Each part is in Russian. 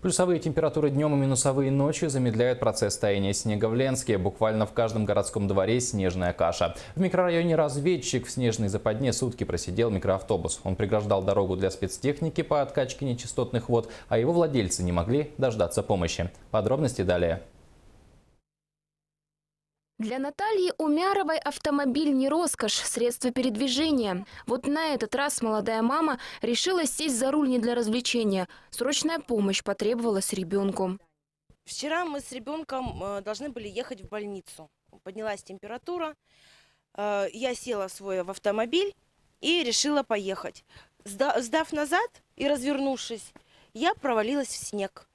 Плюсовые температуры днем и минусовые ночью замедляют процесс таяния снега в Ленске. Буквально в каждом городском дворе снежная каша. В микрорайоне Разведчик в снежной западне сутки просидел микроавтобус. Он преграждал дорогу для спецтехники по откачке нечистотных вод, а его владельцы не могли дождаться помощи. Подробности далее. Для Натальи Умяровой автомобиль не роскошь, средство передвижения. Вот на этот раз молодая мама решила сесть за руль не для развлечения. Срочная помощь потребовалась ребенку. Вчера мы с ребенком должны были ехать в больницу. Поднялась температура, я села в автомобиль и решила поехать. Сдав назад и развернувшись, я провалилась в снег.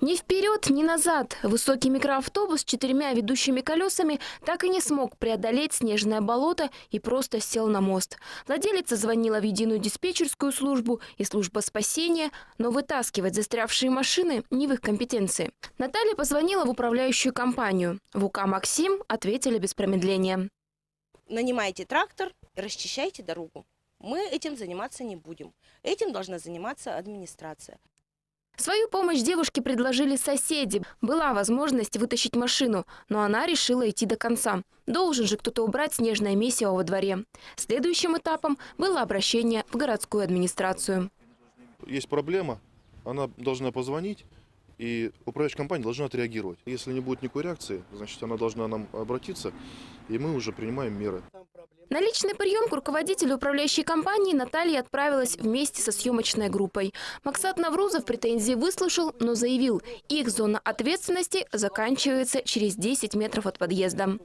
Ни вперед, ни назад. Высокий микроавтобус с 4 ведущими колесами так и не смог преодолеть снежное болото и просто сел на мост. Владелица звонила в единую диспетчерскую службу и служба спасения, но вытаскивать застрявшие машины не в их компетенции. Наталья позвонила в управляющую компанию. В УК «Максим» ответили без промедления. Нанимайте трактор, расчищайте дорогу. Мы этим заниматься не будем. Этим должна заниматься администрация. Свою помощь девушке предложили соседи. Была возможность вытащить машину, но она решила идти до конца. Должен же кто-то убрать снежное месиво во дворе. Следующим этапом было обращение в городскую администрацию. Есть проблема, она должна позвонить, и управляющая компания должна отреагировать. Если не будет никакой реакции, значит, она должна нам обратиться, и мы уже принимаем меры. На личный прием к руководителю управляющей компании Наталья отправилась вместе со съемочной группой. Максат Наврузов претензии выслушал, но заявил, их зона ответственности заканчивается через 10 метров от подъезда.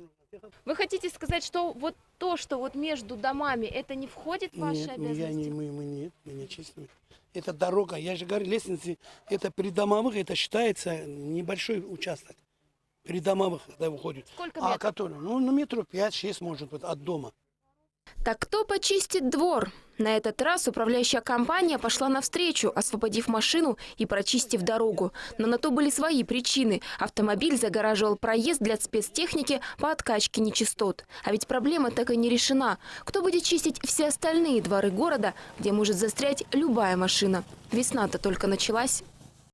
Вы хотите сказать, что вот то, что вот между домами, это не входит в ваши обязанности? Мы не чистим. Это дорога, я же говорю, лестницы, это придомовых, это считается небольшой участок. Придомовых, когда выходит. Сколько метров? Который, на метров 5-6 может быть от дома. Так кто почистит двор? На этот раз управляющая компания пошла навстречу, освободив машину и прочистив дорогу. Но на то были свои причины. Автомобиль загораживал проезд для спецтехники по откачке нечистот. А ведь проблема так и не решена. Кто будет чистить все остальные дворы города, где может застрять любая машина? Весна-то только началась.